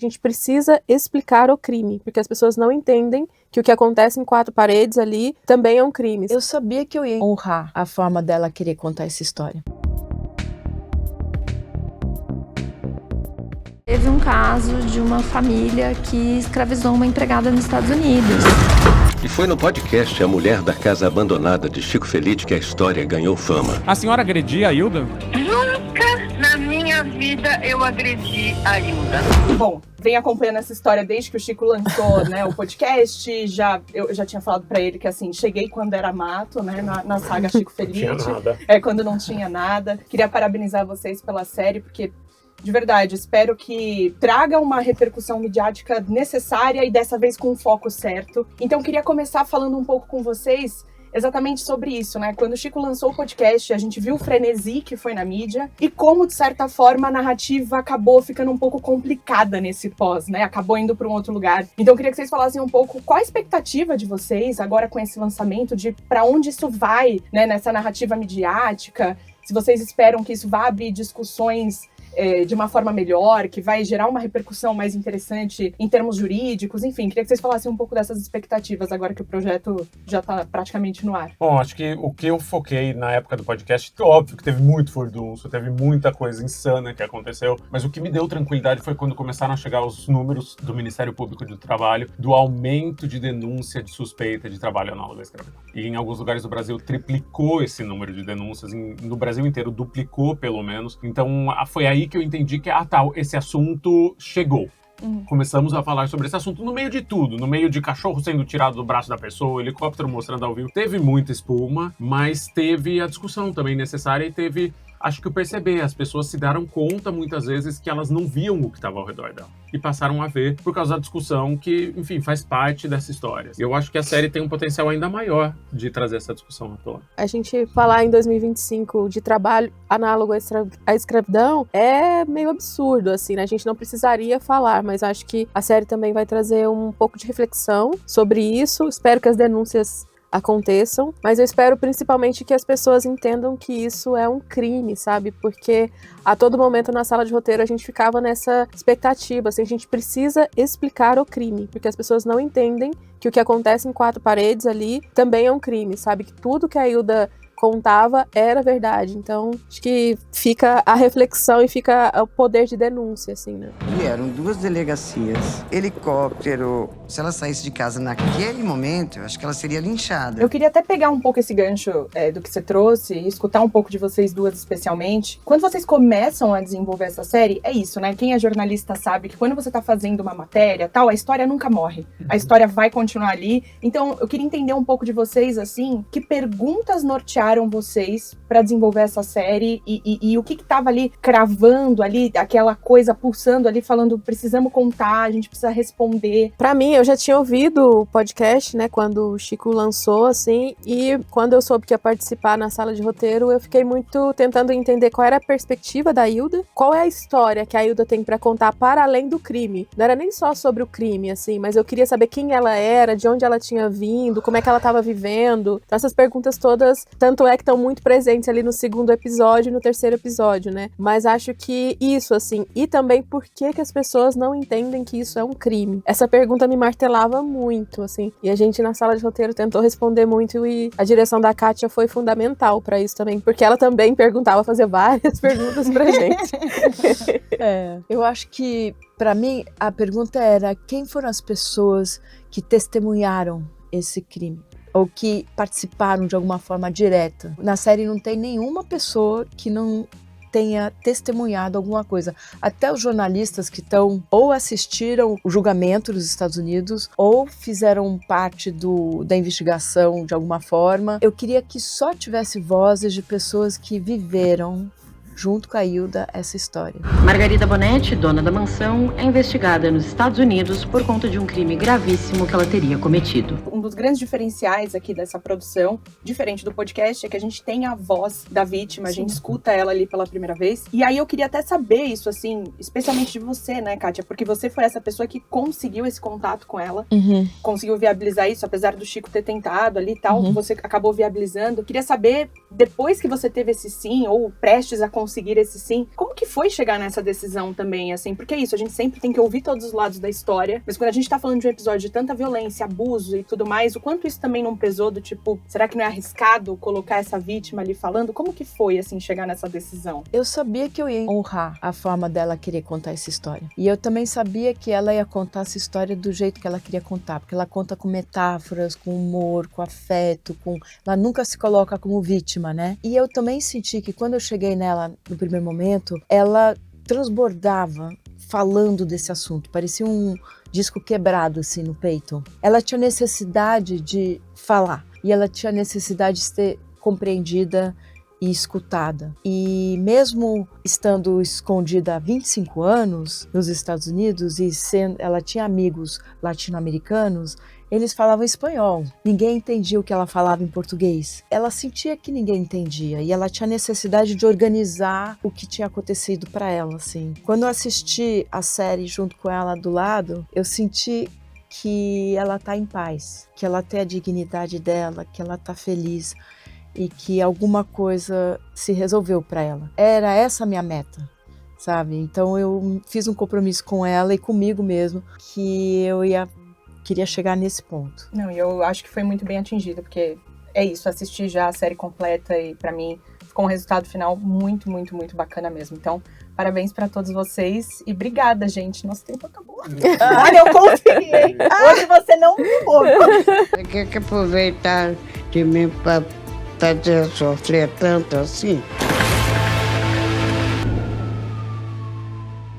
A gente precisa explicar o crime, porque as pessoas não entendem que o que acontece em quatro paredes ali também é um crime. Eu sabia que eu ia honrar a forma dela querer contar essa história. Teve um caso de uma família que escravizou uma empregada nos Estados Unidos. E foi no podcast A Mulher da Casa Abandonada de Chico Felitti que a história ganhou fama. A senhora agredia a Hilda? Nunca na minha vida eu agredi a Hilda. Bom, venho acompanhando essa história desde que o Chico lançou, né, o podcast. Eu já tinha falado pra ele que, assim, cheguei quando era mato, né, na saga Chico Felitti. Não tinha nada. Quando não tinha nada. Queria parabenizar vocês pela série, porque, de verdade, espero que traga uma repercussão midiática necessária e dessa vez com o foco certo. Então, queria começar falando um pouco com vocês exatamente sobre isso, né? Quando o Chico lançou o podcast, a gente viu o frenesi que foi na mídia e como, de certa forma, a narrativa acabou ficando um pouco complicada nesse pós, né? Acabou indo para um outro lugar. Então, eu queria que vocês falassem um pouco qual a expectativa de vocês agora com esse lançamento, de para onde isso vai, né? Nessa narrativa midiática. Se vocês esperam que isso vá abrir discussões de uma forma melhor, que vai gerar uma repercussão mais interessante em termos jurídicos, enfim, queria que vocês falassem um pouco dessas expectativas agora que o projeto já está praticamente no ar. Bom, acho que o que eu foquei na época do podcast, óbvio que teve muito furdunço, teve muita coisa insana que aconteceu, mas o que me deu tranquilidade foi quando começaram a chegar os números do Ministério Público do Trabalho do aumento de denúncia de suspeita de trabalho análogo à escravidão. E em alguns lugares do Brasil triplicou esse número de denúncias, no Brasil inteiro duplicou pelo menos, então foi aí que eu entendi que, esse assunto chegou. Começamos a falar sobre esse assunto no meio de tudo, no meio de cachorro sendo tirado do braço da pessoa, helicóptero mostrando ao vivo. Teve muita espuma, mas teve a discussão também necessária e teve, acho que, o perceber. As pessoas se deram conta, muitas vezes, que elas não viam o que estava ao redor dela. E passaram a ver por causa da discussão que, enfim, faz parte dessa história. Eu acho que a série tem um potencial ainda maior de trazer essa discussão à tona. A gente falar em 2025 de trabalho análogo à escravidão é meio absurdo, assim, né? A gente não precisaria falar, mas acho que a série também vai trazer um pouco de reflexão sobre isso. Espero que as denúncias aconteçam, mas eu espero principalmente que as pessoas entendam que isso é um crime, sabe? Porque a todo momento na sala de roteiro a gente ficava nessa expectativa, assim, a gente precisa explicar o crime, porque as pessoas não entendem que o que acontece em quatro paredes ali também é um crime, sabe? Que tudo que a Hilda contava era verdade. Então, acho que fica a reflexão e fica o poder de denúncia, assim, né? Vieram 2 delegacias, helicóptero. Se ela saísse de casa naquele momento, eu acho que ela seria linchada. Eu queria até pegar um pouco esse gancho do que você trouxe e escutar um pouco de vocês duas especialmente. Quando vocês começam a desenvolver essa série, é isso, né? Quem é jornalista sabe que quando você tá fazendo uma matéria, tal, a história nunca morre. A história vai continuar ali. Então, eu queria entender um pouco de vocês, assim, que perguntas nortearam vocês para desenvolver essa série e o que tava ali cravando ali, aquela coisa pulsando ali, falando, precisamos contar, a gente precisa responder. Pra mim, eu já tinha ouvido o podcast, né, quando o Chico lançou, assim, e quando eu soube que ia participar na sala de roteiro, eu fiquei muito tentando entender qual era a perspectiva da Hilda, qual é a história que a Hilda tem pra contar para além do crime. Não era nem só sobre o crime, assim, mas eu queria saber quem ela era, de onde ela tinha vindo, como é que ela tava vivendo. Então, essas perguntas todas, tanto é que estão muito presentes ali no segundo episódio e no terceiro episódio, né? Mas acho que isso, assim, e também por que as pessoas não entendem que isso é um crime? Essa pergunta me martelava muito, assim, e a gente na sala de roteiro tentou responder muito e a direção da Kátia foi fundamental pra isso também, porque ela também perguntava, fazia várias perguntas pra gente. Eu acho que, pra mim, a pergunta era quem foram as pessoas que testemunharam esse crime? Ou que participaram de alguma forma direta. Na série não tem nenhuma pessoa que não tenha testemunhado alguma coisa. Até os jornalistas que estão ou assistiram o julgamento dos Estados Unidos ou fizeram parte da investigação de alguma forma. Eu queria que só tivesse vozes de pessoas que viveram junto com a Hilda essa história. Margarida Bonetti, dona da mansão, é investigada nos Estados Unidos por conta de um crime gravíssimo que ela teria cometido. Um dos grandes diferenciais aqui dessa produção, diferente do podcast, é que a gente tem a voz da vítima, a gente escuta ela ali pela primeira vez. E aí eu queria até saber isso, assim, especialmente de você, né, Kátia? Porque você foi essa pessoa que conseguiu esse contato com ela, conseguiu viabilizar isso, apesar do Chico ter tentado ali e tal, você acabou viabilizando. Eu queria saber, depois que você teve esse sim, ou prestes a conseguir esse sim, como que foi chegar nessa decisão também, assim? Porque é isso, a gente sempre tem que ouvir todos os lados da história, mas quando a gente tá falando de um episódio de tanta violência, abuso e tudo mais, o quanto isso também não pesou do tipo, será que não é arriscado colocar essa vítima ali falando? Como que foi, assim, chegar nessa decisão? Eu sabia que eu ia honrar a forma dela querer contar essa história. E eu também sabia que ela ia contar essa história do jeito que ela queria contar, porque ela conta com metáforas, com humor, com afeto, ela nunca se coloca como vítima, né? E eu também senti que quando eu cheguei nela no primeiro momento, ela transbordava falando desse assunto, parecia um disco quebrado assim no peito. Ela tinha necessidade de falar e ela tinha necessidade de ser compreendida e escutada. E mesmo estando escondida há 25 anos nos Estados Unidos e ela tinha amigos latino-americanos, eles falavam espanhol. Ninguém entendia o que ela falava em português. Ela sentia que ninguém entendia e ela tinha necessidade de organizar o que tinha acontecido para ela, assim. Quando eu assisti a série junto com ela do lado, eu senti que ela tá em paz, que ela tem a dignidade dela, que ela tá feliz e que alguma coisa se resolveu para ela. Era essa a minha meta, sabe? Então eu fiz um compromisso com ela e comigo mesmo que eu queria chegar nesse ponto. Não, e eu acho que foi muito bem atingido, porque é isso, assisti já a série completa e pra mim ficou um resultado final muito, muito, muito bacana mesmo. Então, parabéns pra todos vocês e obrigada, gente. Nosso tempo acabou. Olha, eu consegui, hein? Hoje você não me ouve. Você quer que aproveitar de mim pra fazer sofrer tanto assim?